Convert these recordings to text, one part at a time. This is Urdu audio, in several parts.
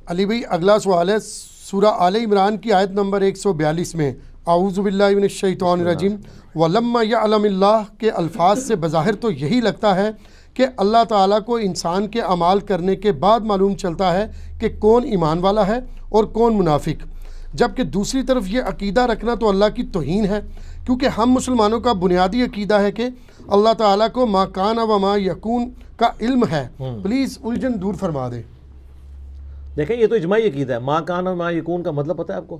علی بھائی اگلا سوال ہے سورہ آل عمران کی آیت نمبر 142 میں، اعوذ باللہ من الشیطان الرجیم وَلَمَّا يَعْلَمِ اللَّهُ کے الفاظ سے بظاہر تو یہی لگتا ہے کہ اللہ تعالیٰ کو انسان کے اعمال کرنے کے بعد معلوم چلتا ہے کہ کون ایمان والا ہے اور کون منافق، جبکہ دوسری طرف یہ عقیدہ رکھنا تو اللہ کی توہین ہے، کیونکہ ہم مسلمانوں کا بنیادی عقیدہ ہے کہ اللہ تعالیٰ کو ما کان و ما یکون کا علم ہے۔ پلیز الجھن دور فرما دیں۔ دیکھیں یہ تو اجماعی عقیدہ ہے۔ ما کان و ما یکون کا مطلب پتہ ہے آپ کو؟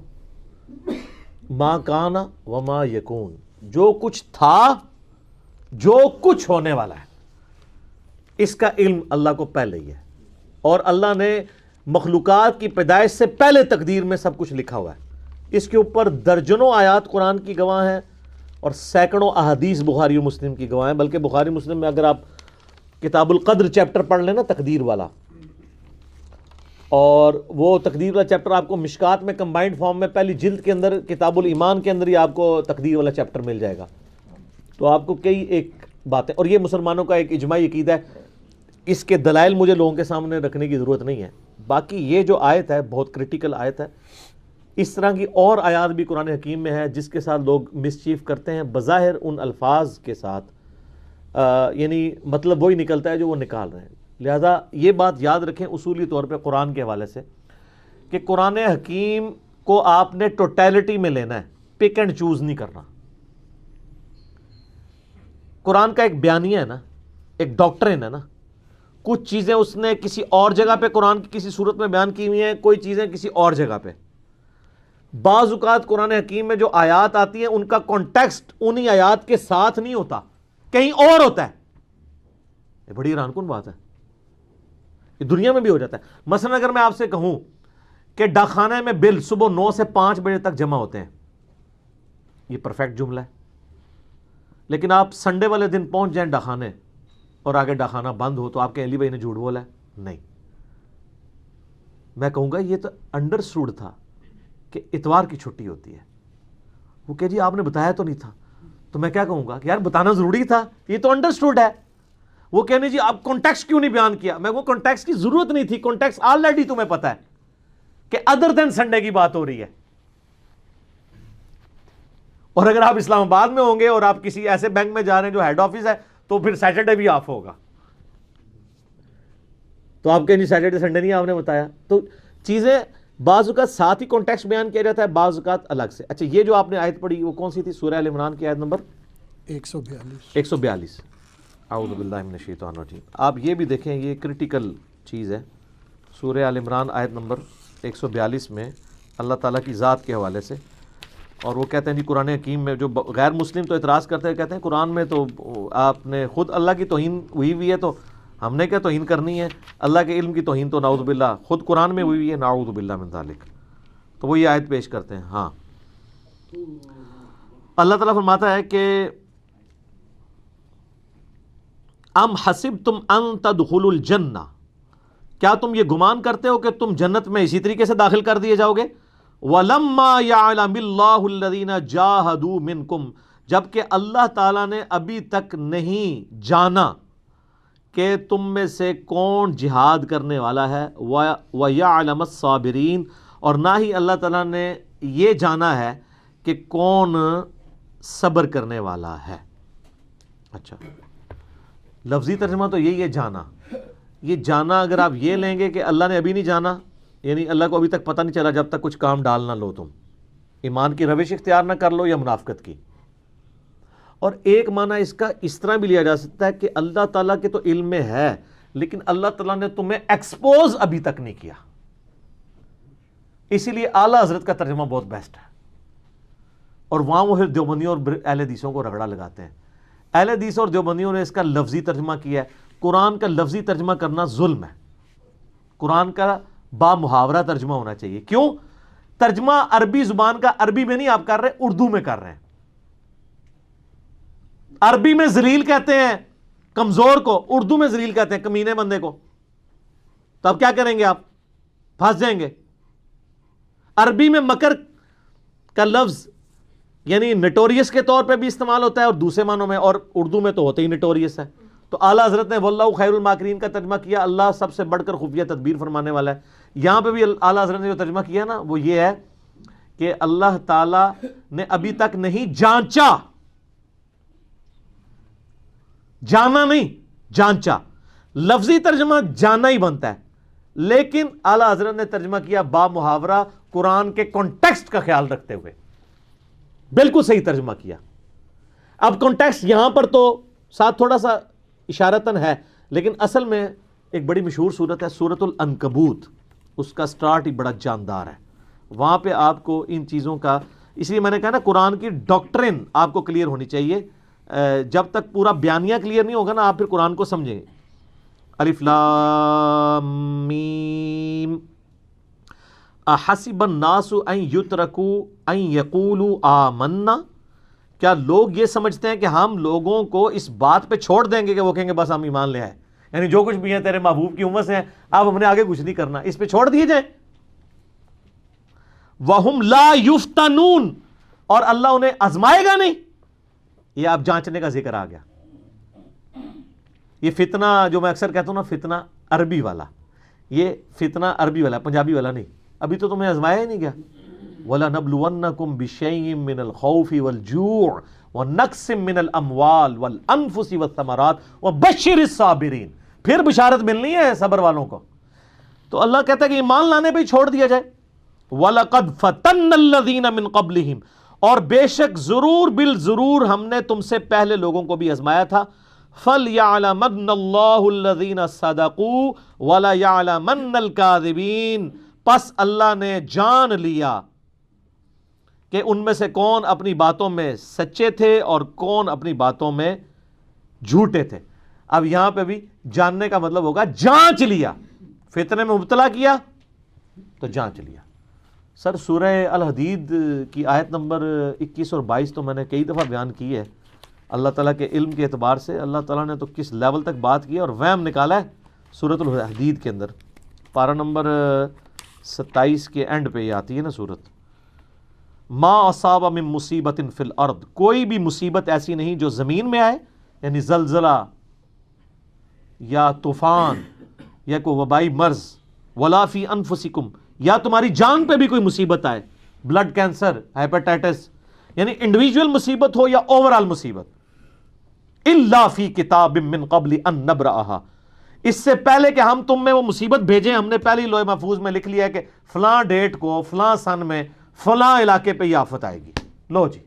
ما کان و ما یکون، جو کچھ تھا، جو کچھ ہونے والا ہے، اس کا علم اللہ کو پہلے ہی ہے، اور اللہ نے مخلوقات کی پیدائش سے پہلے تقدیر میں سب کچھ لکھا ہوا ہے۔ اس کے اوپر درجنوں آیات قرآن کی گواہ ہیں اور سینکڑوں احادیث بخاری و مسلم کی گواہ ہیں، بلکہ بخاری مسلم میں اگر آپ کتاب القدر چیپٹر پڑھ لیں نا، تقدیر والا، اور وہ تقدیر والا چیپٹر آپ کو مشکات میں کمبائنڈ فارم میں پہلی جلد کے اندر کتاب الایمان کے اندر ہی آپ کو تقدیر والا چیپٹر مل جائے گا، تو آپ کو کئی ایک باتیں، اور یہ مسلمانوں کا ایک اجماعی عقیدہ ہے، اس کے دلائل مجھے لوگوں کے سامنے رکھنے کی ضرورت نہیں ہے۔ باقی یہ جو آیت ہے بہت کرٹیکل آیت ہے، اس طرح کی اور آیات بھی قرآن حکیم میں ہے جس کے ساتھ لوگ مسچیف کرتے ہیں بظاہر ان الفاظ کے ساتھ، یعنی مطلب وہی نکلتا ہے جو وہ نکال رہے ہیں۔ لہذا یہ بات یاد رکھیں اصولی طور پہ قرآن کے حوالے سے کہ قرآن حکیم کو آپ نے ٹوٹیلٹی میں لینا ہے، پک اینڈ چوز نہیں کرنا۔ قرآن کا ایک بیانیہ ہے نا، ایک ڈاکٹرن ہے نا، کچھ چیزیں اس نے کسی اور جگہ پہ قرآن کی کسی صورت میں بیان کی ہوئی ہیں، کوئی چیزیں کسی اور جگہ پہ۔ بعض اوقات قرآن حکیم میں جو آیات آتی ہیں ان کا کانٹیکسٹ انہی آیات کے ساتھ نہیں ہوتا، کہیں اور ہوتا ہے۔ یہ بڑی حیران کن بات ہے، یہ دنیا میں بھی ہو جاتا ہے۔ مثلا اگر میں آپ سے کہوں کہ ڈاکخانے میں بل صبح 9 سے 5 بجے تک جمع ہوتے ہیں، یہ پرفیکٹ جملہ ہے، لیکن آپ سنڈے والے دن پہنچ جائیں ڈاکخانے اور آگے ڈاکخانہ بند ہو، تو آپ کے علی بھائی نے جھوٹ بولا ہے؟ نہیں، میں کہوں گا یہ تو انڈرسٹوڈ تھا کہ اتوار کی چھٹی ہوتی ہے۔ وہ کہ جی آپ نے بتایا تو نہیں تھا، تو میں کیا کہوں گا کہ یار بتانا ضروری تھا، یہ تو انڈرسٹوڈ ہے۔ وہ کہنے جی آپ کانٹیکسٹ کیوں نہیں بیان کیا؟ میں وہ کانٹیکسٹ کی ضرورت نہیں تھی، کانٹیکسٹ آلریڈی تمہیں پتا ہے کہ ادر دین سنڈے کی بات ہو رہی ہے۔ اور اگر آپ اسلام آباد میں ہوں گے اور آپ کسی ایسے بینک میں جا رہے ہیں جو ہیڈ آفس ہے، تو پھر سیٹرڈے بھی آف ہوگا، تو آپ کہیں جی سیٹرڈے سنڈے نہیں آپ نے بتایا۔ تو چیزیں بعض اوقات ساتھ ہی کانٹیکسٹ بیان کیا جاتا ہے، بعض اوقات الگ سے۔ اچھا، یہ جو آپ نے آیت پڑھی وہ کون سی تھی؟ سورہ ال عمران کی آیت نمبر 142۔ اعوذ باللہ من الشیطان الرجیم۔ آپ یہ بھی دیکھیں، یہ کرٹیکل چیز ہے۔ سورہ ال عمران آیت نمبر 142 میں اللہ تعالیٰ کی ذات کے حوالے سے، اور وہ کہتے ہیں جی قرآن حکیم میں، جو غیر مسلم تو اعتراض کرتے ہیں، کہتے ہیں قرآن میں تو آپ نے خود اللہ کی توہین ہوئی ہوئی ہے، تو ہم نے کیا توہین کرنی ہے؟ اللہ کے علم کی توہین تو نعوذ باللہ خود قرآن میں ہوئی ہوئی ہے، نعوذ باللہ من ذالک۔ تو وہ یہ آیت پیش کرتے ہیں۔ ہاں، اللہ تعالیٰ فرماتا ہے کہ ام حسبتم ان تدخلوا الجنہ، کیا تم یہ گمان کرتے ہو کہ تم جنت میں اسی طریقے سے داخل کر دیے جاؤ گے؟ وَلَمَّا يَعْلَمِ اللَّهُ الَّذِينَ جَاهَدُوا مِنْكُمْ، جبکہ اللہ تعالیٰ نے ابھی تک نہیں جانا کہ تم میں سے کون جہاد کرنے والا ہے، وَيَعْلَمَ الصَّابِرِينَ، اور نہ ہی اللہ تعالیٰ نے یہ جانا ہے کہ کون صبر کرنے والا ہے۔ اچھا، لفظی ترجمہ تو یہی ہے جانا۔ یہ جانا اگر آپ یہ لیں گے کہ اللہ نے ابھی نہیں جانا، یعنی اللہ کو ابھی تک پتہ نہیں چلا جب تک کچھ کام ڈال نہ لو، تم ایمان کی روش اختیار نہ کر لو یا منافقت کی۔ اور ایک معنی اس کا اس طرح بھی لیا جا سکتا ہے کہ اللہ تعالیٰ کے تو علم میں ہے، لیکن اللہ تعالیٰ نے تمہیں ایکسپوز ابھی تک نہیں کیا، اسی لیے اعلیٰ حضرت کا ترجمہ بہت بیسٹ ہے۔ اور وہاں وہ پھر دیوبندیوں اور اہل حدیثوں کو رگڑا لگاتے ہیں۔ اہل حدیث اور دیوبندیوں نے اس کا لفظی ترجمہ کیا ہے۔ قرآن کا لفظی ترجمہ کرنا ظلم ہے، قرآن کا با محاورہ ترجمہ ہونا چاہیے۔ کیوں؟ ترجمہ عربی زبان کا عربی میں نہیں آپ کر رہے، اردو میں کر رہے ہیں۔ عربی میں ذلیل کہتے ہیں کمزور کو، اردو میں ذلیل کہتے ہیں کمینے بندے کو، تو اب کیا کریں گے؟ آپ پھنس جائیں گے۔ عربی میں مکر کا لفظ یعنی نٹوریس کے طور پہ بھی استعمال ہوتا ہے اور دوسرے معنوں میں، اور اردو میں تو ہوتے ہی نٹوریس ہے، تو اعلیٰ حضرت نے واللہ خیر الماکرین کا ترجمہ کیا اللہ سب سے بڑھ کر خفیہ تدبیر فرمانے والا ہے. یہاں پہ بھی اعلیٰ حضرت نے جو ترجمہ کیا نا وہ یہ ہے کہ اللہ تعالی نے ابھی تک نہیں جانچا, جانا نہیں, جانچا. لفظی ترجمہ جانا ہی بنتا ہے, لیکن اعلیٰ حضرت نے ترجمہ کیا با محاورہ قرآن کے کانٹیکسٹ کا خیال رکھتے ہوئے, بالکل صحیح ترجمہ کیا. اب کانٹیکسٹ یہاں پر تو ساتھ تھوڑا سا اشارتاً ہے, لیکن اصل میں ایک بڑی مشہور سورت ہے سورۃ العنکبوت, اس کا سٹارٹ ہی بڑا جاندار ہے. وہاں پہ آپ کو ان چیزوں کا, اس لیے میں نے کہا نا قرآن کی ڈاکٹرن آپ کو کلیئر ہونی چاہیے. جب تک پورا بیانیہ کلیئر نہیں ہوگا نا آپ پھر قرآن کو سمجھیں گے. الف لام میم احسب الناس ان یترکوا ان یقولوا آمنا, کیا لوگ یہ سمجھتے ہیں کہ ہم لوگوں کو اس بات پہ چھوڑ دیں گے کہ وہ کہیں گے بس ہم ایمان لے آئے, یعنی جو کچھ بھی ہے تیرے محبوب کی امت سے ہیں, اب ہم نے آگے کچھ نہیں کرنا, اس پہ چھوڑ دیے جائیں. وَهُمْ لَا يُفْتَنُونَ, اور اللہ انہیں آزمائے گا نہیں. یہ آپ جانچنے کا ذکر آ گیا. یہ فتنہ جو میں اکثر کہتا ہوں نا فتنہ عربی والا, یہ فتنہ عربی والا, پنجابی والا نہیں. ابھی تو تمہیں آزمایا ہی نہیں گیا. وَلَنَبْلُوَنَّكُمْ بِشَيْءٍ مِّنَ الْخَوْفِ وَالْجُوعِ وَنَقْصٍ مِّنَ الْأَمْوَالِ وَالْأَنفُسِ وَالثَّمَرَاتِ وَبَشِّرِ الصَّابِرِينَ, پھر بشارت ملنی ہے صبر والوں کو. تو اللہ کہتا ہے کہ ایمان لانے پہ چھوڑ دیا جائے. وَلَقَدْ فَتَنَّ الَّذِينَ مِن قَبْلِهِمْ, اور بے شک ضرور بالضرور ہم نے تم سے پہلے لوگوں کو بھی آزمایا تھا. فَلْيَعْلَمَنَّ اللَّهُ الَّذِينَ صَدَقُوا وَلَيَعْلَمَنَّ الْكَاذِبِينَ, پس اللہ نے جان لیا کہ ان میں سے کون اپنی باتوں میں سچے تھے اور کون اپنی باتوں میں جھوٹے تھے. اب یہاں پہ بھی جاننے کا مطلب ہوگا جانچ لیا, فتنے میں مبتلا کیا تو جانچ لیا. سر سورہ الحدید کی آیت نمبر 21 اور 22 تو میں نے کئی دفعہ بیان کی ہے. اللہ تعالیٰ کے علم کے اعتبار سے اللہ تعالیٰ نے تو کس لیول تک بات کی اور وہم نکالا ہے سورۃ الحدید کے اندر. پارہ نمبر 27 کے اینڈ پہ یہ آتی ہے نا سورت, ما اصاب من مصیبت فی الارض, کوئی بھی مصیبت ایسی نہیں جو زمین میں آئے, یعنی زلزلہ یا طوفان یا کوئی وبائی مرض, ولا فی انفسکم, یا تمہاری جان پہ بھی کوئی مصیبت آئے, بلڈ کینسر, ہیپیٹائٹس, یعنی انڈیویجول مصیبت ہو یا اوورال مصیبت. الا فی کتاب من قبل ان نبرأها, اس سے پہلے کہ ہم تم میں وہ مصیبت بھیجیں ہم نے پہلے لوح محفوظ میں لکھ لیا ہے کہ فلاں ڈیٹ کو فلاں سن میں فلاں علاقے پہ یہ آفت آئے گی. لو جی,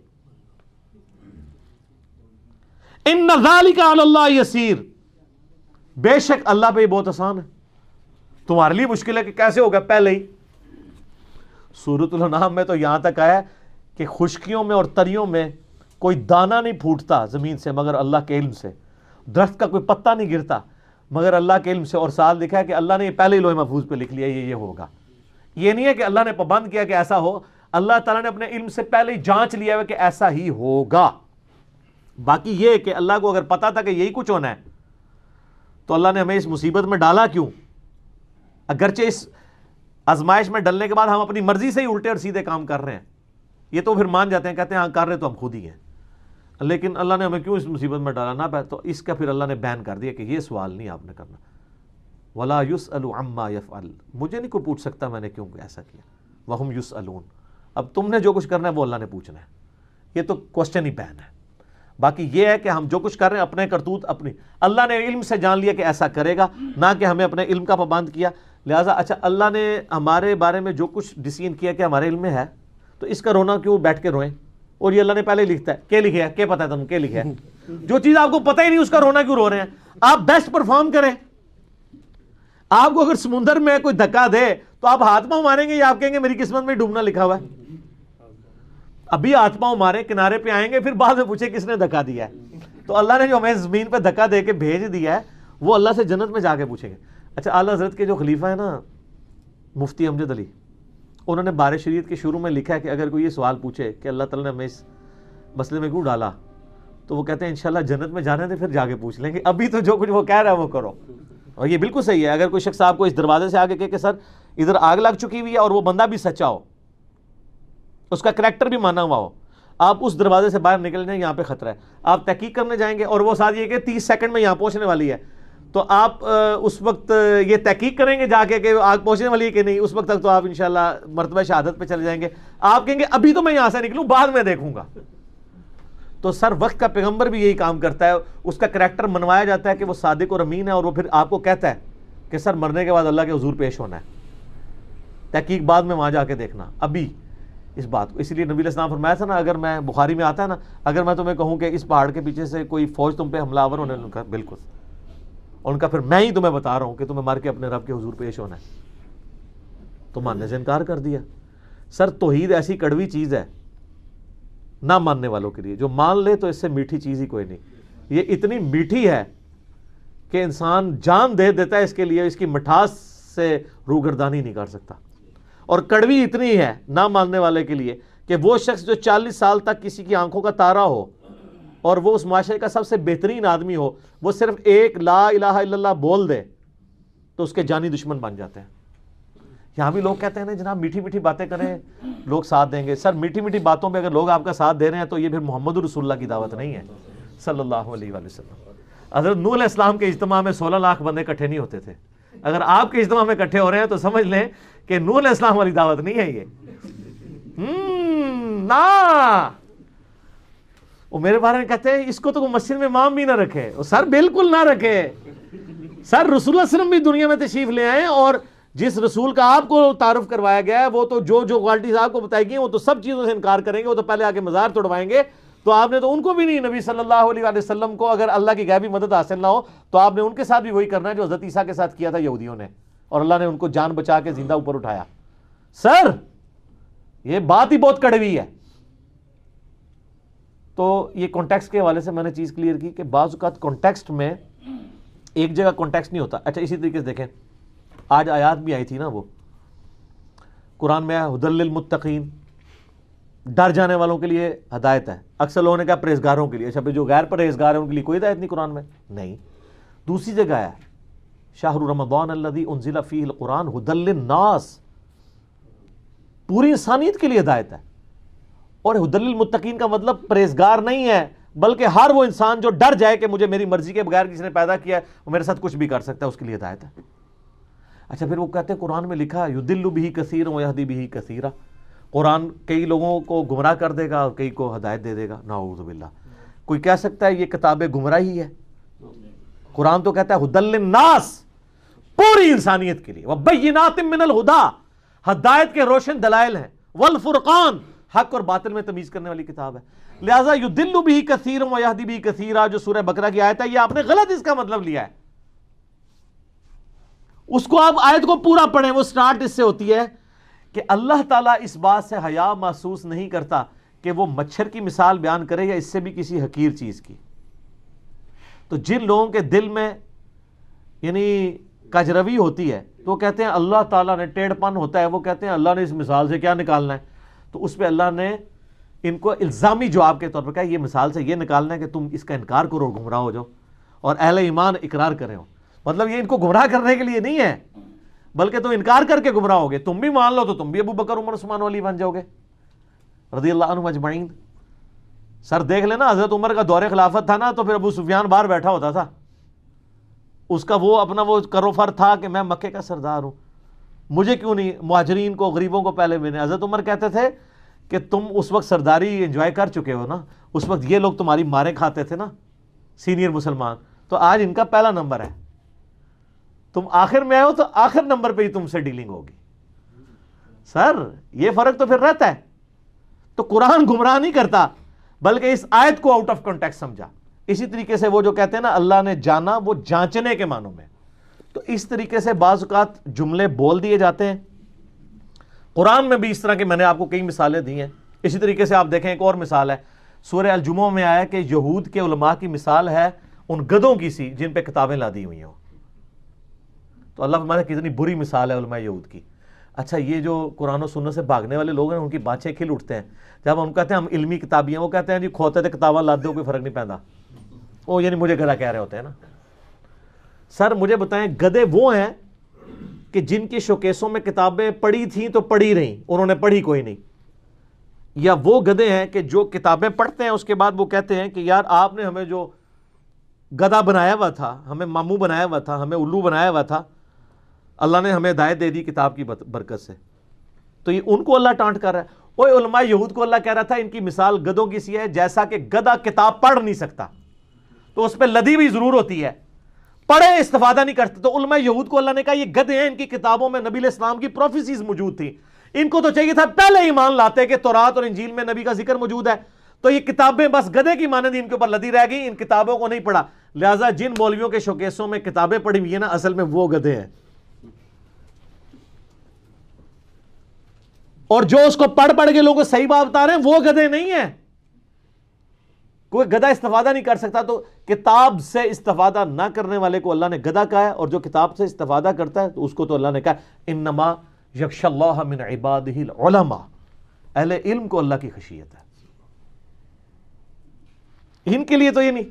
ان ذالک علی اللہ یسیر, بے شک اللہ پہ یہ بہت آسان ہے. تمہارے لیے مشکل ہے کہ کیسے ہوگا پہلے ہی. سورۃ الانعام میں تو یہاں تک آیا کہ خشکیوں میں اور تریوں میں کوئی دانہ نہیں پھوٹتا زمین سے مگر اللہ کے علم سے, درخت کا کوئی پتا نہیں گرتا مگر اللہ کے علم سے. اور ساتھ لکھا ہے کہ اللہ نے یہ پہلے ہی لوح محفوظ پہ لکھ لیا یہ ہوگا. یہ نہیں ہے کہ اللہ نے پابند کیا کہ ایسا ہو, اللہ تعالیٰ نے اپنے علم سے پہلے ہی جانچ لیا ہے کہ ایسا ہی ہوگا. باقی یہ کہ اللہ کو اگر پتا تھا کہ یہی کچھ ہونا ہے تو اللہ نے ہمیں اس مصیبت میں ڈالا کیوں؟ اگرچہ اس آزمائش میں ڈلنے کے بعد ہم اپنی مرضی سے ہی الٹے اور سیدھے کام کر رہے ہیں, یہ تو پھر مان جاتے ہیں, کہتے ہیں ہاں کر رہے تو ہم خود ہی ہیں, لیکن اللہ نے ہمیں کیوں اس مصیبت میں ڈالا نہ. تو اس کا پھر اللہ نے بین کر دیا کہ یہ سوال نہیں آپ نے کرنا. وَلَا يُسْأَلُ عَمَّا يَفْعَلُ, مجھے نہیں کوئی پوچھ سکتا میں نے کیوں ایسا کیا. وَهُمْ يُسْأَلُونَ, اب تم نے جو کچھ کرنا ہے وہ اللہ نے پوچھنا ہے. یہ تو کوسچن ہی بین ہے. باقی یہ ہے کہ ہم جو کچھ کر رہے ہیں اپنے کرتوت اپنی, اللہ نے علم سے جان لیا کہ ایسا کرے گا, نہ کہ ہمیں اپنے علم کا پابند کیا. لہٰذا اچھا اللہ نے ہمارے بارے میں جو کچھ ڈیسیژن کیا کہ ہمارے علم میں ہے تو اس کا رونا کیوں بیٹھ کے روئیں, اور یہ اللہ نے پہلے لکھتا ہے, کیا لکھا ہے, کیا پتا ہے تم کیا لکھا ہے. جو چیز آپ کو پتہ ہی نہیں اس کا رونا کیوں رو رہے ہیں. آپ بیسٹ پرفارم کریں. آپ کو اگر سمندر میں کوئی دھکا دے تو آپ ہاتھ پاؤں ماریں گے یا آپ کہیں گے میری قسمت میں ڈوبنا لکھا ہوا ہے؟ ابھی ہاتھ پاؤں مارے کنارے پہ آئیں گے, پھر بعد میں پوچھے کس نے دھکا دیا ہے. تو اللہ نے جو ہمیں زمین پہ دھکا دے کے بھیج دیا ہے وہ اللہ سے جنت میں جا کے پوچھیں گے. اچھا اعلیٰ حضرت کے جو خلیفہ ہے نا مفتی امجد علی, انہوں نے بار شریعت کے شروع میں لکھا ہے کہ اگر کوئی یہ سوال پوچھے کہ اللہ تعالیٰ نے ہمیں اس مسئلے میں کیوں ڈالا, تو وہ کہتے ہیں انشاءاللہ جنت میں جانے دیں پھر جا کے پوچھ لیں گے, ابھی تو جو کچھ وہ کہہ رہا ہے وہ کرو. اور یہ بالکل صحیح ہے. اگر کوئی شخص آپ کو اس دروازے سے آگے کہے کہ سر ادھر آگ لگ چکی ہوئی ہے اور وہ بندہ بھی سچا ہو, اس کا کریکٹر بھی مانا ہوا ہو, آپ اس دروازے سے باہر نکل جائیں، یہاں پہ خطرہ ہے، آپ تحقیق کرنے جائیں گے اور وہ ساتھ یہ کہ 30 سیکنڈ میں یہاں پہنچنے والی ہے، تو آپ اس وقت یہ تحقیق کریں گے جا کے کہ آگ پہنچنے والی ہے کہ نہیں، اس وقت تک تو آپ انشاءاللہ مرتبہ شہادت پہ چلے جائیں گے. آپ کہیں گے ابھی تو میں یہاں سے نکلوں، بعد میں دیکھوں گا. تو سر وقت کا پیغمبر بھی یہی کام کرتا ہے، اس کا کریکٹر منوایا جاتا ہے کہ وہ صادق اور امین ہے، اور وہ پھر آپ کو کہتا ہے کہ سر مرنے کے بعد اللہ کے حضور پیش ہونا ہے، تحقیق بعد میں وہاں جا کے دیکھنا، ابھی اس بات کو. اسی لیے نبی علیہ السلام فرمایا تھا نا، اگر میں بخاری میں آتا ہے نا، اگر میں تمہیں کہوں کہ اس پہاڑ کے پیچھے سے کوئی فوج تم پہ حملہ آور ہونے، ان کا بالکل، ان کا پھر میں ہی تمہیں بتا رہا ہوں کہ تمہیں مار کے اپنے رب کے حضور پیش ہونا ہے، تو ماننے سے انکار کر دیا. سر توحید ایسی کڑوی چیز ہے نہ ماننے والوں کے لیے، جو مان لے تو اس سے میٹھی چیز ہی کوئی نہیں. یہ اتنی میٹھی ہے کہ انسان جان دے دیتا ہے اس کے لیے، اس کی مٹھاس سے روگردانی نہیں کر سکتا. اور کڑوی اتنی ہے نہ ماننے والے کے لیے کہ وہ شخص جو 40 سال تک کسی کی آنکھوں کا تارا ہو اور وہ اس معاشرے کا سب سے بہترین آدمی ہو، وہ صرف ایک لا الہ الا اللہ بول دے تو اس کے جانی دشمن بن جاتے ہیں. یہاں بھی لوگ کہتے ہیں نا جناب میٹھی میٹھی باتیں کریں لوگ ساتھ دیں گے. سر میٹھی میٹھی باتوں پہ اگر لوگ آپ کا ساتھ دے رہے ہیں تو یہ پھر محمد رسول اللہ کی دعوت نہیں ہے صلی اللہ علیہ وآلہ وسلم. حضرت نوح علیہ السلام کے اجتماع میں 16 لاکھ بندے اکٹھے نہیں ہوتے تھے. اگر آپ کے اجتماع میں اکٹھے ہو رہے ہیں تو سمجھ لیں کہ نوح علیہ السلام والی دعوت نہیں ہے یہ. نا وہ میرے بارے میں کہتے ہیں اس کو تو مسجد میں امام بھی نہ رکھے. سر بالکل نہ رکھے. سر رسول اللہ صلی اللہ علیہ وسلم بھی دنیا میں تشریف لے آئے، اور جس رسول کا آپ کو تعارف کروایا گیا ہے وہ تو جو کوالٹیز آپ کو بتائی گئی وہ تو سب چیزوں سے انکار کریں گے. وہ تو پہلے آ کے مزار توڑوائیں گے. تو آپ نے تو ان کو بھی نہیں، نبی صلی اللہ علیہ وآلہ وسلم کو اگر اللہ کی غیبی مدد حاصل نہ ہو تو آپ نے ان کے ساتھ بھی وہی کرنا ہے جو حضرت عیسیٰ کے ساتھ کیا تھا یہودیوں نے، اور اللہ نے ان کو جان بچا کے زندہ اوپر اٹھایا. سر یہ بات ہی بہت کڑوی ہے. تو یہ کانٹیکسٹ کے حوالے سے میں نے چیز کلیئر کی کہ بعض اوقات کانٹیکسٹ میں ایک جگہ کانٹیکسٹ نہیں ہوتا. اچھا اسی طریقے سے دیکھیں آج آیات بھی آئی تھی نا، وہ قرآن میں ہدی للمتقین، ڈر جانے والوں کے لیے ہدایت ہے. اکثر لوگوں نے کہا پرہیزگاروں کے لیے. اچھا جو غیر پرہیزگار ہیں ان کے لیے کوئی ہدایت نہیں قرآن میں؟ نہیں. دوسری جگہ ہے شہر رمضان الذی انزل فیہ القرآن ہدی للناس، پوری انسانیت کے لیے ہدایت ہے. اور ہدی للمتقین کا مطلب پرہیزگار نہیں ہے، بلکہ ہر وہ انسان جو ڈر جائے کہ مجھے میری مرضی کے بغیر کسی نے پیدا کیا ہے، وہ میرے ساتھ کچھ بھی کر سکتا ہے، اس کے لیے ہدایت ہے. اچھا پھر وہ کہتے ہیں قرآن میں لکھا یضل بہ کثیرا ویہدی بہ کثیرا، قرآن کئی لوگوں کو گمراہ کر دے گا اور کئی کو ہدایت دے دے گا. نعوذ باللہ. کوئی کہہ سکتا ہے یہ کتاب گمراہی ہے؟ قرآن تو کہتا ہے ہدی للناس، پوری انسانیت کے لیے، وبینات من الہدی، ہدایت کے روشن دلائل ہیں، والفرقان، حق اور باطل میں تمیز کرنے والی کتاب ہے. لہٰذا یضل بہ کثیرا ویہدی بہ کثیرا جو سورہ بقرہ کی آیت ہے، یہ آپ نے غلط اس کا مطلب لیا ہے. اس کو آپ آیت کو پورا پڑھیں، وہ سٹارٹ اس سے ہوتی ہے کہ اللہ تعالیٰ اس بات سے حیا محسوس نہیں کرتا کہ وہ مچھر کی مثال بیان کرے یا اس سے بھی کسی حقیر چیز کی. تو جن لوگوں کے دل میں یعنی کجروی ہوتی ہے تو وہ کہتے ہیں اللہ تعالیٰ نے، ٹیڑھ پن ہوتا ہے، وہ کہتے ہیں اللہ نے اس مثال سے کیا نکالنا ہے. تو اس پہ اللہ نے ان کو الزامی جواب کے طور پر کہا یہ مثال سے یہ نکالنا ہے کہ تم اس کا انکار کرو، گمراہ ہو جاؤ، اور اہل ایمان اقرار کریں. مطلب یہ ان کو گمراہ کرنے کے لیے نہیں ہے، بلکہ تم انکار کر کے گمراہ ہوگے. تم بھی مان لو تو تم بھی ابو بکر عمر عثمان علی بن جاؤ گے رضی اللہ عنہم اجمعین. سر دیکھ لینا حضرت عمر کا دور خلافت تھا نا، تو پھر ابو سفیان باہر بیٹھا ہوتا تھا، اس کا وہ اپنا وہ کرو فر تھا کہ میں مکے کا سردار ہوں، مجھے کیوں نہیں مہاجرین کو غریبوں کو پہلے ملنے. حضرت عمر کہتے تھے کہ تم اس وقت سرداری انجوائے کر چکے ہو نا، اس وقت یہ لوگ تمہاری ماریں کھاتے تھے نا سینئر مسلمان، تو آج ان کا پہلا نمبر ہے، تم آخر میں آئے ہو تو آخر نمبر پہ ہی تم سے ڈیلنگ ہوگی. سر یہ فرق تو پھر رہتا ہے. تو قرآن گمراہ نہیں کرتا بلکہ اس آیت کو آؤٹ آف کانٹیکسٹ سمجھا. اسی طریقے سے وہ جو کہتے ہیں نا اللہ نے جانا، وہ جانچنے کے معنوں میں. تو اس طریقے سے بعض اوقات جملے بول دیے جاتے ہیں. قرآن میں بھی اس طرح کے میں نے آپ کو کئی مثالیں دی ہیں. اسی طریقے سے آپ دیکھیں ایک اور مثال ہے سورہ الجمعہ میں آیا کہ یہود کے علماء کی مثال ہے ان گدھوں کی سی جن پہ کتابیں لادی ہوئی ہوں. تو اللہ فرماتا ہے کتنی بری مثال ہے علماء یہود کی. اچھا یہ جو قرآن و سنت سے بھاگنے والے لوگ ہیں ان کی بانچیں کھل اٹھتے ہیں جب ہم کہتے ہیں ہم علمی کتابی ہیں، وہ کہتے ہیں جی کھوتے تھے کتابیں لاد دو کوئی فرق نہیں پہنتا. وہ یعنی مجھے گدھا کہہ رہے ہوتے ہیں نا. سر مجھے بتائیں گدھے وہ ہیں کہ جن کی شوکیسوں میں کتابیں پڑھی تھیں تو پڑھی رہیں، انہوں نے پڑھی کوئی نہیں. یا وہ گدھے ہیں کہ جو کتابیں پڑھتے ہیں اس کے بعد وہ کہتے ہیں کہ یار آپ نے ہمیں جو گدھا بنایا ہوا تھا، ہمیں ماموں بنایا ہوا تھا، ہمیں الو بنایا ہوا تھا، اللہ نے ہمیں ہدایت دے دی کتاب کی برکت سے. تو یہ ان کو اللہ ٹانٹ کر رہا ہے. وہ علماء یہود کو اللہ کہہ رہا تھا ان کی مثال گدھوں کی سی ہے، جیسا کہ گدھا کتاب پڑھ نہیں سکتا تو اس پہ لدی بھی ضرور ہوتی ہے، پڑھے استفادہ نہیں کرتے. تو علماء یہود کو اللہ نے کہا یہ گدھے ہیں، ان کی کتابوں میں نبی علیہ السلام کی پروفیسیز موجود تھیں، ان کو تو چاہیے تھا پہلے ایمان لاتے کہ تورات اور انجیل میں نبی کا ذکر موجود ہے. تو یہ کتابیں بس گدھے کی مانند ان کے اوپر لدی رہ گئی، ان کتابوں کو نہیں پڑھا. لہٰذا جن مولویوں کے شوکیسوں میں کتابیں پڑھی ہوئی ہیں نا، اصل میں وہ گدھے ہیں، اور جو اس کو پڑھ کے لوگوں کو صحیح بات بتا رہے ہیں وہ گدھے نہیں ہیں. کوئی گدھا استفادہ نہیں کر سکتا، تو کتاب سے استفادہ نہ کرنے والے کو اللہ نے گدھا کہا ہے، اور جو کتاب سے استفادہ کرتا ہے تو اس کو تو اللہ نے کہا انما یخشی اللہ من عبادہ العلماء، اہل علم کو اللہ کی خشیت ہے، ان کے لیے تو یہ نہیں.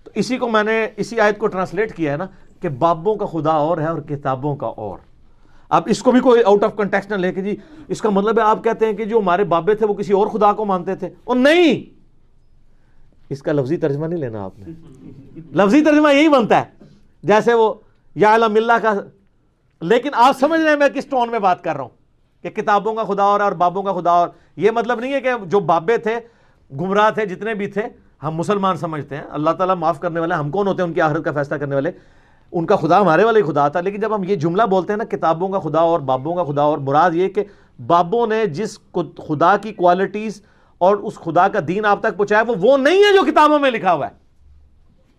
تو اسی کو میں نے اسی آیت کو ٹرانسلیٹ کیا ہے نا کہ بابوں کا خدا اور ہے اور کتابوں کا اور. اب اس کو بھی کوئی آؤٹ آف کنٹیکسٹ نہ لے کے جی اس کا مطلب ہے آپ کہتے ہیں کہ جو ہمارے بابے تھے وہ کسی اور خدا کو مانتے تھے، اور نہیں، اس کا لفظی ترجمہ نہیں لینا آپ نے. لفظی ترجمہ یہی بنتا ہے جیسے وہ یا علم اللہ کا، لیکن آپ سمجھ رہے ہیں میں کس ٹون میں بات کر رہا ہوں کہ کتابوں کا خدا اور بابوں کا خدا اور. یہ مطلب نہیں ہے کہ جو بابے تھے گمراہ تھے جتنے بھی تھے ہم مسلمان سمجھتے ہیں، اللہ تعالیٰ معاف کرنے والے، ہم کون ہوتے ہیں ان کی آخرت کا فیصلہ کرنے والے، ان کا خدا ہمارے والے خدا تھا. لیکن جب ہم یہ جملہ بولتے ہیں نا کتابوں کا خدا اور بابوں کا خدا اور، مراد یہ کہ بابوں نے جس خدا کی کوالٹیز اور اس خدا کا دین آپ تک پہنچایا وہ نہیں ہے جو کتابوں میں لکھا ہوا ہے.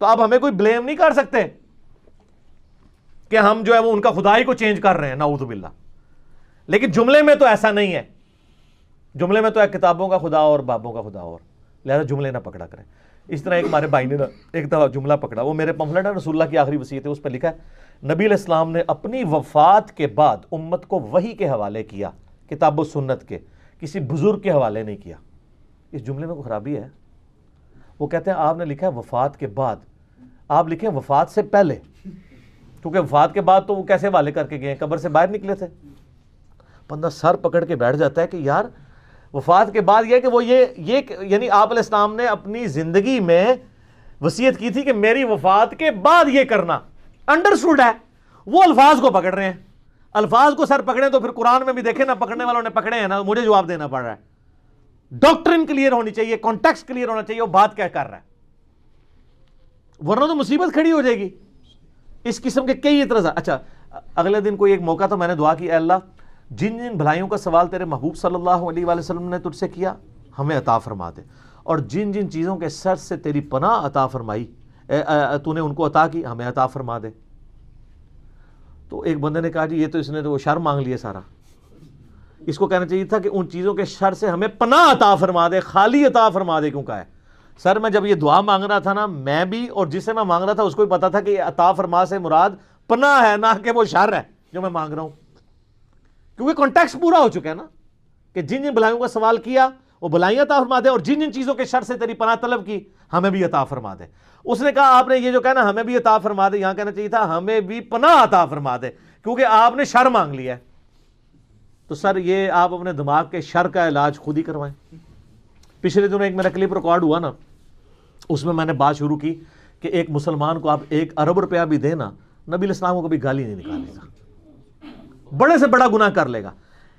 تو اب ہمیں کوئی بلیم نہیں کر سکتے کہ ہم جو ہے وہ ان کا خدا ہی کو چینج کر رہے ہیں، نعوذ باللہ. لیکن جملے میں تو ایسا نہیں ہے، جملے میں تو ہے کتابوں کا خدا اور بابوں کا خدا اور، لہذا جملے نہ پکڑا کریں. اس طرح ایک ہمارے بھائی نے ایک دفعہ جملہ پکڑا، وہ میرے پمفلٹ ہے رسول اللہ کی آخری وصیت ہے، اس پہ لکھا ہے نبی علیہ السلام نے اپنی وفات کے بعد امت کو وحی کے حوالے کیا، کتاب و سنت کے، کسی بزرگ کے حوالے نہیں کیا. اس جملے میں کوئی خرابی ہے؟ وہ کہتے ہیں آپ نے لکھا ہے وفات کے بعد، آپ لکھیں وفات سے پہلے، کیونکہ وفات کے بعد تو وہ کیسے حوالے کر کے گئے، قبر سے باہر نکلے تھے. بندہ سر پکڑ کے بیٹھ جاتا ہے کہ یار وفات کے بعد یہ کہ وہ یہ یعنی آپ علیہ السلام نے اپنی زندگی میں وصیت کی تھی کہ میری وفات کے بعد یہ کرنا، انڈرسٹوڈ ہے. وہ الفاظ کو پکڑ رہے ہیں، الفاظ کو سر پکڑیں تو پھر قرآن میں بھی دیکھیں نا، پکڑنے والوں نے پکڑے ہیں نا، مجھے جواب دینا پڑ رہا ہے. ڈاکٹرن کلیئر ہونی چاہیے، کانٹیکسٹ کلیئر ہونا چاہیے وہ بات کیا کر رہا ہے، ورنہ تو مصیبت کھڑی ہو جائے گی. اس قسم کے کئی اعتراضات. اچھا اگلے دن کوئی ایک موقع تھا، میں نے دعا کی اے اللہ جن جن بھلائیوں کا سوال تیرے محبوب صلی اللہ علیہ وآلہ وسلم نے تجھ سے کیا ہمیں عطا فرما دے، اور جن جن چیزوں کے سر سے تیری پناہ عطا فرمائی تو نے ان کو عطا کی ہمیں عطا فرما دے. تو ایک بندے نے کہا جی یہ تو اس نے تو وہ شر مانگ لیا سارا، اس کو کہنا چاہیے تھا کہ ان چیزوں کے شر سے ہمیں پناہ عطا فرما دے، خالی عطا فرما دے. کیوں کہا ہے سر میں جب یہ دعا مانگ رہا تھا نا، میں بھی اور جس سے میں مانگ رہا تھا اس کو بھی پتا تھا کہ یہ عطا فرما سے مراد پناہ ہے، نہ کہ وہ شر ہے جو میں مانگ رہا ہوں، کیونکہ کانٹیکسٹ پورا ہو چکا ہے نا کہ جن جن بھلائیوں کا سوال کیا وہ بھلائیاں عطا فرما دے، اور جن جن چیزوں کے شر سے تیری پناہ طلب کی ہمیں بھی عطا فرما دے. اس نے کہا آپ نے یہ جو کہنا ہمیں بھی عطا فرما دے، یہاں کہنا چاہیے تھا ہمیں بھی پناہ عطا فرما دے، کیونکہ آپ نے شر مانگ لیا ہے. تو سر یہ آپ اپنے دماغ کے شر کا علاج خود ہی کروائیں. پچھلے دنوں ایک میرا کلپ ریکارڈ ہوا نا، اس میں نے بات شروع کی کہ ایک مسلمان کو آپ 1 ارب روپیہ بھی دیں نا، نبی علیہ السلام کو کبھی گالی نہیں نکالے گا، بڑے سے بڑا گناہ کر لے گا.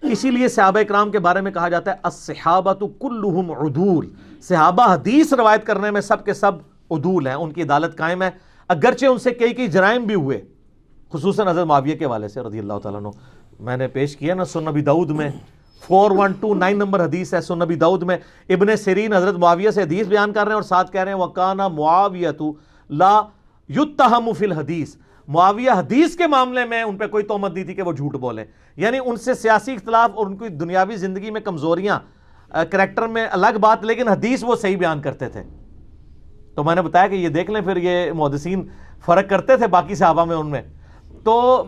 اسی لیے صحابہ اکرام کے بارے میں کہا جاتا ہے الصحابۃ کلھم عدول، صحابہ حدیث روایت کرنے میں سب کے سب عدول ہیں، ان کی عدالت قائم ہے، اگرچہ ان سے کئی جرائم بھی ہوئے، خصوصاً حضرت معاویہ کے حوالے سے رضی اللہ تعالیٰ عنہ. میں نے پیش کیا نا سنن ابی داؤد میں 4129 نمبر حدیث ہے سنن ابی داؤد میں، ابن سیرین حضرت معاویہ سے حدیث بیان کر رہے ہیں اور ساتھ کہہ رہے ہیں وَقَانَ مُعَاوِيَةُ لَا يُتَّهَمُ فِي الْحَدِيثِ، معاویہ حدیث کے معاملے میں ان پہ کوئی تہمت نہیں تھی کہ وہ جھوٹ بولیں، یعنی ان سے سیاسی اختلاف اور ان کی دنیاوی زندگی میں کمزوریاں، کریکٹر میں الگ بات، لیکن حدیث وہ صحیح بیان کرتے تھے. تو میں نے بتایا کہ یہ دیکھ لیں پھر یہ محدثین فرق کرتے تھے باقی صحابہ میں ان میں. تو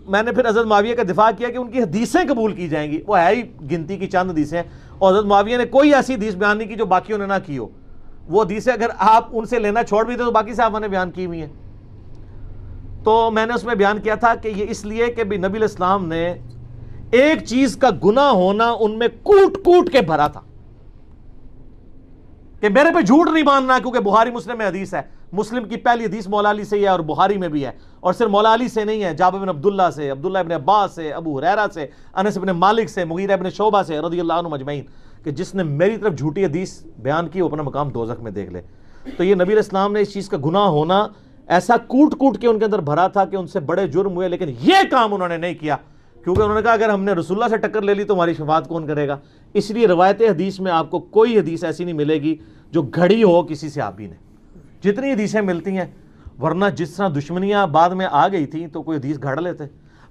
میں نے پھر حضرت معاویہ کا دفاع کیا کہ ان کی حدیثیں قبول کی جائیں گی، وہ ہے ہی گنتی کی چند حدیثیں، اور حضرت معاویہ نے کوئی ایسی حدیث بیان نہیں کی جو باقیوں نے نہ کی ہو. وہ حدیثیں اگر آپ ان سے لینا چھوڑ بھی دیں تو باقی صحابہ نے بیان کی ہوئی ہیں. تو میں نے اس میں بیان کیا تھا کہ یہ اس لیے کہ نبی علیہ السلام نے ایک چیز کا گناہ ہونا ان میں کوٹ کوٹ کے بھرا تھا، کہ میرے پہ جھوٹ نہیں باندھنا، کیونکہ بخاری مسلم میں حدیث ہے، مسلم کی پہلی حدیث مولا علی سے ہی ہے اور بخاری میں بھی ہے، اور صرف مولا علی سے نہیں ہے، جابر بن عبداللہ سے، عبداللہ ابن عباس سے، ابو ہریرہ سے، انس بن مالک سے، مغیرہ ابن شعبہ سے رضی اللہ عنہم اجمعین، کہ جس نے میری طرف جھوٹی حدیث بیان کی وہ اپنا مقام دوزخ میں دیکھ لے۔ تو یہ نبی علیہ السلام نے اس چیز کا گناہ ہونا ایسا کوٹ کوٹ کے ان کے اندر بھرا تھا کہ ان سے بڑے جرم ہوئے، لیکن یہ کام انہوں نے نہیں کیا، کیونکہ انہوں نے کہا اگر ہم نے رسول اللہ سے ٹکر لے لی تو ہماری شفاعت کون کرے گا۔ اس لیے روایت حدیث میں آپ کو کوئی حدیث ایسی نہیں ملے گی جو گھڑی ہو کسی صحابی نے، جتنی حدیثیں ملتی ہیں، ورنہ جس طرح دشمنیاں بعد میں آ گئی تھیں تو کوئی حدیث گھڑ لیتے۔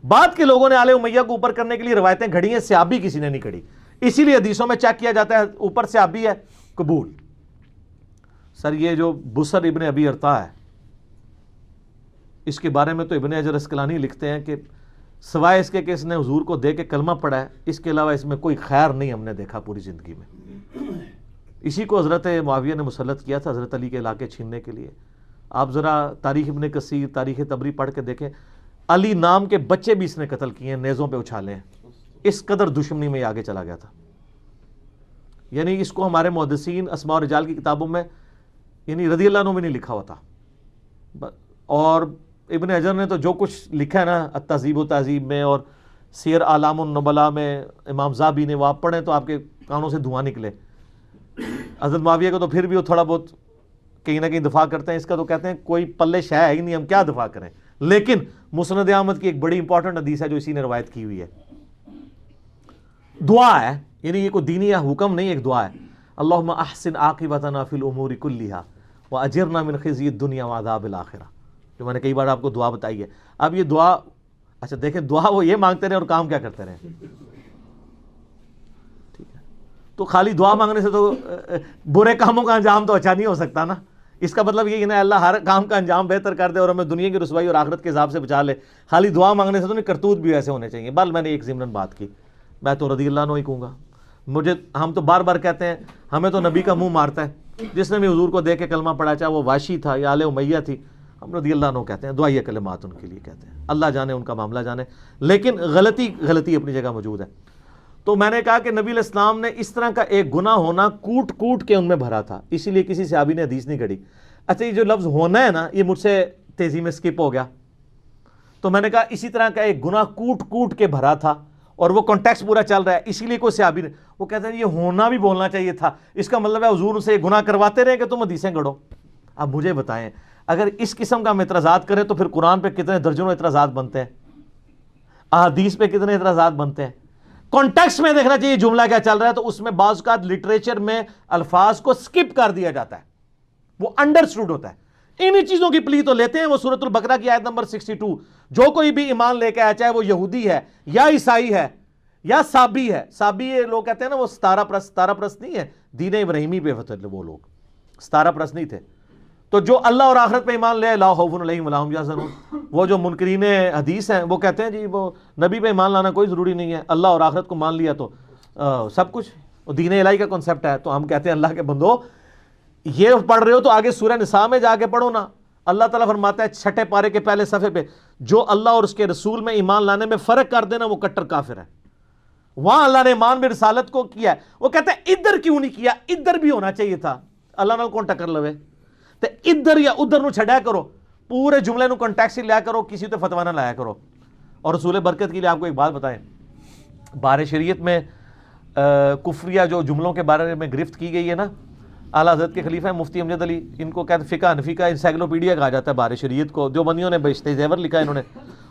بعد کے لوگوں نے آل امیہ کو اوپر کرنے کے لیے روایتیں گھڑی ہیں، صحابی کسی نے نہیں گھڑی، اسی لیے حدیثوں میں چیک کیا جاتا ہے اوپر صحابی ہے قبول۔ سر یہ جو بصر ابن ابی ارطا ہے، اس کے بارے میں تو ابن حجر اسقلانی لکھتے ہیں کہ سوائے اس کے کہ اس نے حضور کو دے کے کلمہ پڑھا ہے، اس کے علاوہ اس میں کوئی خیر نہیں ہم نے دیکھا پوری زندگی میں۔ اسی کو حضرت معاویہ نے مسلط کیا تھا حضرت علی کے علاقے چھیننے کے لیے۔ آپ ذرا تاریخ ابن کثیر، تاریخ طبری پڑھ کے دیکھیں، علی نام کے بچے بھی اس نے قتل کیے ہیں، نیزوں پہ اچھالے ہیں، اس قدر دشمنی میں آگے چلا گیا تھا۔ یعنی اس کو ہمارے محدثین اسماء و رجال کی کتابوں میں یعنی رضی اللہ عنہ میں نہیں لکھا ہوتا، اور ابن حجر نے تو جو کچھ لکھا ہے نا التہذیب و تہذیب میں اور سیر اعلام النبلاء میں امام ذہبی نے، وہ آپ پڑھیں تو آپ کے کانوں سے دھواں نکلے۔ حضرت معاویہ کو تو پھر بھی وہ تھوڑا بہت کہیں نہ کہیں دفاع کرتے ہیں، اس کا تو کہتے ہیں کوئی پلے شے ہے ہی نہیں، ہم کیا دفاع کریں۔ لیکن مسند احمد کی ایک بڑی امپورٹنٹ حدیث ہے جو اسی نے روایت کی ہوئی ہے، دعا ہے، یعنی یہ کوئی دینی یا حکم نہیں، ایک دعا ہے، اللہم احسن عاقبتنا فی الامور کلیہا واجرنا من خزی الدنیا وعذاب الآخرہ، جو میں نے کئی بار آپ کو دعا بتائی ہے۔ اب یہ دعا، اچھا دیکھیں دعا وہ یہ مانگتے رہے اور کام کیا کرتے رہے، ٹھیک ہے؟ تو خالی دعا مانگنے سے تو برے کاموں کا انجام تو اچھا نہیں ہو سکتا نا۔ اس کا مطلب یہ کہ اللہ ہر کام کا انجام بہتر کر دے اور ہمیں دنیا کی رسوائی اور آخرت کے عذاب سے بچا لے۔ خالی دعا مانگنے سے تو نہیں، کرتوت بھی ایسے ہونے چاہیے۔ بل میں نے ایک ضمن بات کی، میں تو رضی اللہ عنہ ہی کہوں گا، ہم تو بار بار کہتے ہیں ہمیں تو نبی کا منہ مارتا ہے، جس نے بھی حضور کو دیکھ کے کلمہ پڑھا، چاہے وہ واشی تھا یا آل امیہ تھی، ہم رضی اللہ عنہ کہتے ہیں، دعائیہ کلمات ان کے لیے کہتے ہیں، اللہ جانے ان کا معاملہ جانے، لیکن غلطی اپنی جگہ موجود ہے۔ تو میں نے کہا کہ نبی علیہ السلام نے اس طرح کا ایک گناہ ہونا کوٹ کوٹ کے ان میں بھرا تھا، اسی لیے کسی صحابی نے حدیث نہیں گھڑی۔ اچھا یہ جو لفظ ہونا ہے نا، یہ مجھ سے تیزی میں سکپ ہو گیا، تو میں نے کہا اسی طرح کا ایک گناہ کوٹ کوٹ کے بھرا تھا، اور وہ کانٹیکسٹ پورا چل رہا ہے، اسی لیے کوئی صحابی نے، وہ کہتے ہیں یہ ہونا بھی بولنا چاہیے تھا، اس کا مطلب ہے حضور سے گناہ کرواتے رہے کہ تم حدیثیں گھڑو۔ اب مجھے بتائیں اگر اس قسم کا ہم اعتراضات کریں تو پھر قرآن پہ کتنے درجنوں اعتراضات بنتے ہیں، احادیث پہ کتنے اعتراضات بنتے ہیں۔ کانٹیکسٹ میں دیکھنا چاہیے جملہ کیا چل رہا ہے، تو اس میں بعض اوقات لٹریچر میں الفاظ کو سکپ کر دیا جاتا ہے، وہ انڈرسٹوڈ ہوتا ہے۔ انہی چیزوں کی پلی تو لیتے ہیں، وہ سورۃ البقرہ کی آیت نمبر 62، جو کوئی بھی ایمان لے کے آیا، چاہے وہ یہودی ہے یا عیسائی ہے یا سابی ہے، سابی یہ لوگ کہتے ہیں نا وہ ستارہ پرست نہیں ہے، دین ابراہیمی پہ فتح، وہ لوگ ستارہ پرست نہیں تھے، تو جو اللہ اور آخرت پہ ایمان لے لا خوف علیہم ولا ہم یحزنون، وہ جو منکرین حدیث ہیں وہ کہتے ہیں جی وہ نبی پہ ایمان لانا کوئی ضروری نہیں ہے، اللہ اور آخرت کو مان لیا تو سب کچھ، دین الہی کا کنسپٹ ہے۔ تو ہم کہتے ہیں اللہ کے بندو یہ پڑھ رہے ہو تو آگے سورہ نساء میں جا کے پڑھو نا، اللہ تعالیٰ فرماتا ہے 6 پارے کے پہلے صفحے پہ، جو اللہ اور اس کے رسول میں ایمان لانے میں فرق کر دینا وہ کٹر کافر ہے۔ وہاں اللہ نے ایمان میں رسالت کو کیا ہے، وہ کہتے ہیں ادھر کیوں نہیں کیا، ادھر بھی ہونا چاہیے تھا، اللہ نال کون ٹکر لوے، تے ادھر یا ادھر نو چھڑیا کرو، پورے جملے نو کنٹیکسٹ لیا کرو، کسی تے فتویٰ نہ لایا کرو۔ اور رسول برکت کے لیے آپ کو ایک بات بتائیں، بار شریعت میں کفریہ جو جملوں کے بارے میں گرفت کی گئی ہے نا، اعلیٰ حضرت کے خلیفہ مفتی امجد علی، ان کو کہتے ہیں فقہ حنفی کا انسائکلوپیڈیا کہا جاتا ہے بار شریعت کو، دیوبندیوں نے بہشت زیور لکھا ہے انہوں نے،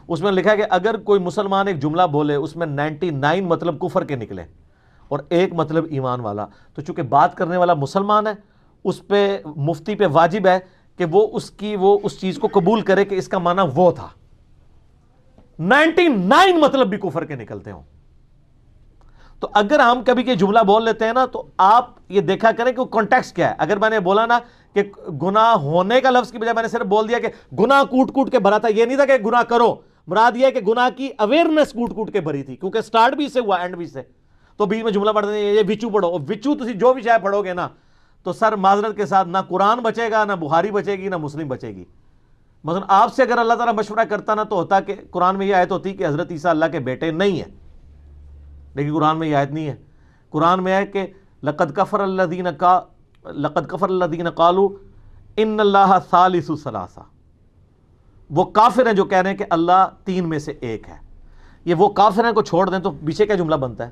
اس میں لکھا ہے کہ اگر کوئی مسلمان ایک جملہ بولے اس میں 99 مطلب کفر کے نکلے اور ایک مطلب ایمان والا، تو چونکہ بات کرنے والا مسلمان ہے، اس پہ مفتی پہ واجب ہے کہ وہ اس چیز کو قبول کرے کہ اس کا معنی وہ تھا، 99 مطلب بھی کفر کے نکلتے ہوں۔ تو اگر ہم کبھی کہ جملہ بول لیتے ہیں نا تو آپ یہ دیکھا کریں کہ وہ کانٹیکسٹ کیا ہے۔ اگر میں نے بولا نا کہ گناہ ہونے کا لفظ کی بجائے میں نے صرف بول دیا کہ گناہ کوٹ کوٹ کے بھرا تھا، یہ نہیں تھا کہ گناہ کرو، مراد یہ ہے کہ گناہ کی اویئرنس کوٹ کوٹ کے بھری تھی، کیونکہ سٹارٹ بھی سے ہوا اینڈ بھی سے، تو بیچ میں جملہ پڑھتے ہیں یہ وچو پڑھو، وچو تسی جو بھی شاید پڑھو گے نا تو سر معذرت کے ساتھ نہ قرآن بچے گا، نہ بخاری بچے گی، نہ مسلم بچے گی۔ مثلا آپ سے اگر اللہ تعالیٰ مشورہ کرتا نا تو ہوتا کہ قرآن میں یہ آیت ہوتی کہ حضرت عیسیٰ اللہ کے بیٹے نہیں ہیں، لیکن قرآن میں یہ آیت نہیں ہے۔ قرآن میں ہے کہ لقد کفر الذین لقد کفر الذین قالوا ان اللہ ثالث ثلاثہ، وہ کافر ہیں جو کہہ رہے ہیں کہ اللہ تین میں سے ایک ہے. یہ وہ کافر ہیں کو چھوڑ دیں تو پیچھے کیا جملہ بنتا ہے؟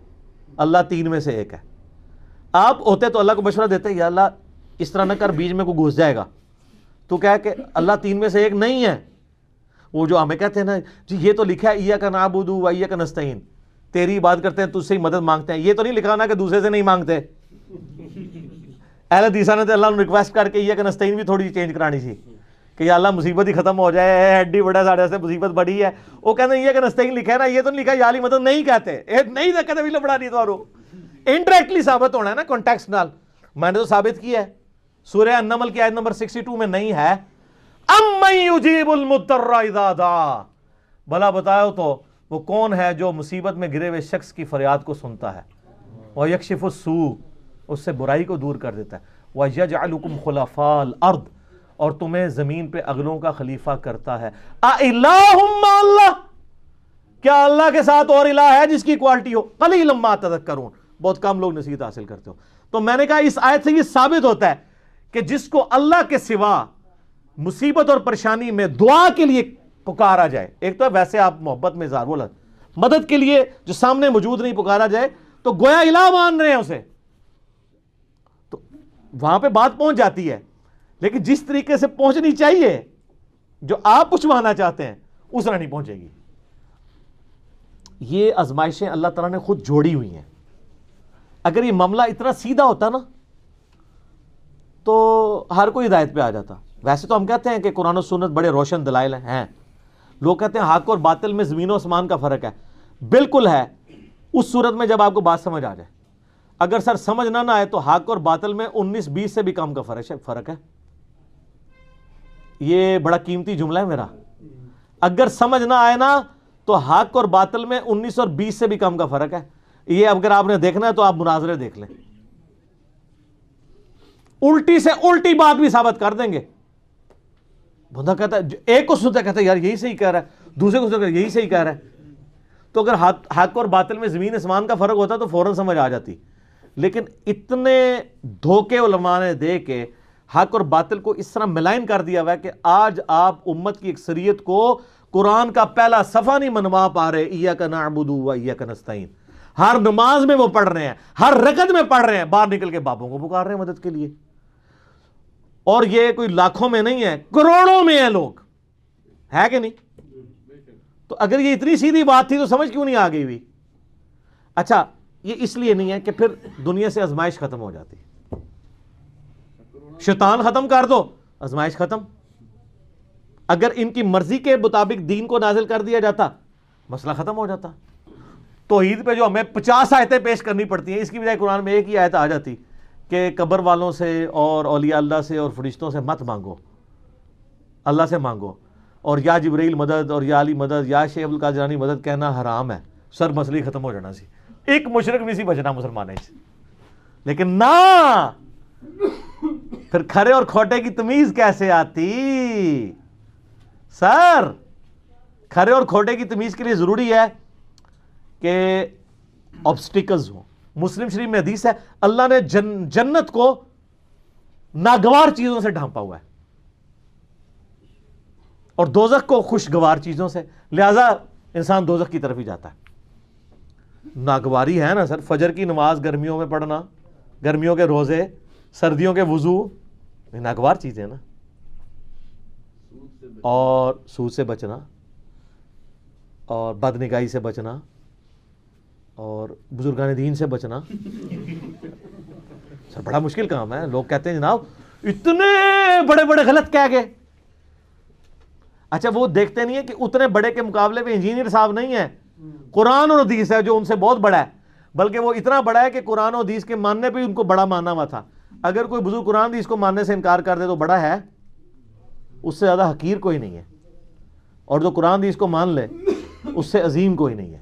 اللہ تین میں سے ایک ہے. آپ ہوتے تو اللہ کو مشورہ دیتے یا اللہ اس طرح نہ کر بیچ میں کوئی گھس جائے گا. تو کہا کہ اللہ تین میں سے ایک نہیں ہے. وہ جو ہمیں کہتے ہیں نا جی یہ تو لکھا ہے ایاک نعبد و ایاک نستعین، تیری عبادت کرتے ہیں تجھ سے ہی مدد مانگتے ہیں، یہ تو نہیں لکھا نا کہ دوسرے سے نہیں مانگتے. اہل حدیث نے تو اللہ نے ریکویسٹ کر کے ایاک نستعین بھی تھوڑی چینج کرانی تھی کہ یا اللہ مصیبت ہی ختم ہو جائے، ہڈی بڑا ساڑھے سے مصیبت بڑی ہے. وہ کہتے ہیں ایاک نستعین لکھا ہے نا، یہ تو نہیں لکھا یا علی مدد نہیں کہتے، نہیں کہتے بھی لبڑا نہیں تو انڈائریکٹلی ثابت ہونا ہے نا کانٹیکسٹ نال. میں نے تو ثابت کیا ہے سورہ النمل کی آیت نمبر 62 میں نہیں ہے امن یجیب المضطر اذا دعا، بھلا بتاؤ تو وہ کون ہے جو مصیبت میں گرے ہوئے شخص کی فریاد کو سنتا ہے، ویکشف السوء، اس سے برائی کو دور کر دیتا ہے، ویجعلکم خلفاء الارض، اور تمہیں زمین پہ اگلوں کا خلیفہ کرتا ہے. اِلٰہٌ مع اللہ، کیا اللہ کے ساتھ اور الہ ہے جس کی کوالٹی ہو؟ قلیلا ما تذکرون، بہت کم لوگ نصیحت حاصل کرتے ہو. تو میں نے کہا اس آیت سے یہ ثابت ہوتا ہے کہ جس کو اللہ کے سوا مصیبت اور پریشانی میں دعا کے لیے پکارا جائے، ایک تو ویسے آپ محبت میں اظہار بولا مدد کے لیے جو سامنے موجود نہیں پکارا جائے تو گویا الہ مان رہے ہیں اسے، تو وہاں پہ بات پہنچ جاتی ہے. لیکن جس طریقے سے پہنچنی چاہیے جو آپ پوچھوانا چاہتے ہیں اس طرح نہیں پہنچے گی. یہ آزمائشیں اللہ تعالیٰ نے خود جوڑی ہوئی ہیں. اگر یہ معاملہ اتنا سیدھا ہوتا نا تو ہر کوئی ہدایت پہ آ جاتا. ویسے تو ہم کہتے ہیں کہ قرآن و سنت بڑے روشن دلائل ہیں، لوگ کہتے ہیں حق اور باطل میں زمین و آسمان کا فرق ہے. بالکل ہے اس صورت میں جب آپ کو بات سمجھ آ جائے. اگر سر سمجھ نہ آئے تو حق اور باطل میں 19-20 سے بھی کم کا فرق ہے. یہ بڑا قیمتی جملہ ہے میرا. اگر سمجھ نہ آئے نا تو حق اور باطل میں 19 اور 20 سے بھی کم کا فرق ہے. یہ اگر آپ نے دیکھنا ہے تو آپ مناظرے دیکھ لیں، الٹی سے الٹی بات بھی ثابت کر دیں گے. بندہ کہتا ہے ایک کو سنتا کہتا ہے یار یہی صحیح کہہ رہا ہے، دوسرے کو سنتا ہے یہی صحیح کہہ رہا ہے. تو اگر حق اور باطل میں زمین آسمان کا فرق ہوتا تو فوراً سمجھ آ جاتی. لیکن اتنے دھوکے علماء نے دے کے حق اور باطل کو اس طرح ملائن کر دیا ہوا ہے کہ آج آپ امت کی اکثریت کو قرآن کا پہلا صفحہ نہیں منوا پا رہے. ایاک نعبد و ایاک نستعین ہر نماز میں وہ پڑھ رہے ہیں، ہر رکعت میں پڑھ رہے ہیں، باہر نکل کے باپوں کو پکار رہے ہیں مدد کے لیے. اور یہ کوئی لاکھوں میں نہیں ہے، کروڑوں میں ہیں لوگ، ہے کہ نہیں؟ تو اگر یہ اتنی سیدھی بات تھی تو سمجھ کیوں نہیں آ گئی ہوئی؟ اچھا یہ اس لیے نہیں ہے کہ پھر دنیا سے آزمائش ختم ہو جاتی. شیطان ختم کر دو آزمائش ختم. اگر ان کی مرضی کے مطابق دین کو نازل کر دیا جاتا مسئلہ ختم ہو جاتا. توحید پہ جو ہمیں 50 آیتیں پیش کرنی پڑتی ہیں اس کی بجائے قرآن میں ایک ہی آیت آ جاتی کہ قبر والوں سے اور اولیاء اللہ سے اور فرشتوں سے مت مانگو، اللہ سے مانگو، اور یا جبرائیل مدد اور یا علی مدد یا شیخ عبدالقادر جیلانی مدد کہنا حرام ہے. سر مسئلہ ختم ہو جانا سی، ایک مشرک بھی سی بچنا مسلمانوں سے. لیکن نہ، پھر کھرے اور کھوٹے کی تمیز کیسے آتی؟ سر کھرے اور کھوٹے کی تمیز کے لیے ضروری ہے کہ آبسٹیکلز ہوں. مسلم شریف میں حدیث ہے اللہ نے جنت کو ناگوار چیزوں سے ڈھانپا ہوا ہے اور دوزخ کو خوشگوار چیزوں سے، لہذا انسان دوزخ کی طرف ہی جاتا ہے. ناگواری ہے نا سر، فجر کی نماز گرمیوں میں پڑھنا، گرمیوں کے روزے، سردیوں کے وضو، یہ ناگوار چیزیں ہیں نا. اور سود سے بچنا اور بدنگاہی سے بچنا اور بزرگان دین سے بچنا سر بڑا مشکل کام ہے. لوگ کہتے ہیں جناب اتنے بڑے بڑے غلط کہہ گئے. اچھا وہ دیکھتے نہیں ہیں کہ اتنے بڑے کے مقابلے میں انجینئر صاحب نہیں ہیں، قرآن اور حدیث ہے جو ان سے بہت بڑا ہے، بلکہ وہ اتنا بڑا ہے کہ قرآن اور حدیث کے ماننے پہ ان کو بڑا مانا ہوا تھا. اگر کوئی بزرگ قرآن حدیث کو ماننے سے انکار کر دے تو بڑا ہے، اس سے زیادہ حقیر کوئی نہیں ہے، اور جو قرآن حدیث کو مان لے اس سے عظیم کوئی نہیں ہے.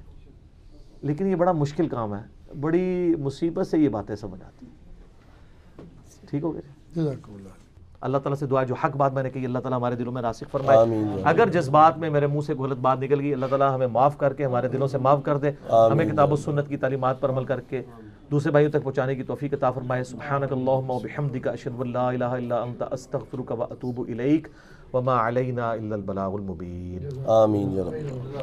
لیکن یہ بڑا مشکل کام ہے، بڑی مصیبت سے یہ باتیں سمجھ آتی ہیں. ٹھیک ہو گیا؟ اللہ تعالیٰ سے دعا جو حق بات میں نے کہی اللہ تعالیٰ ہمارے دلوں میں راسخ فرمائے. اگر جذبات میں میرے منہ سے غلط بات نکل گئی اللہ تعالیٰ ہمیں معاف کر کے ہمارے دلوں سے معاف کر دے، ہمیں کتاب و سنت کی تعلیمات پر عمل کر کے دوسرے بھائیوں تک پہنچانے کی توفیق عطا فرمائے. سبحانک اللہم و بحمدک اشہد ان لا الہ الا انت استغفرک و اتوب الیک وما علینا الا البلاغ المبین. آمین یا رب.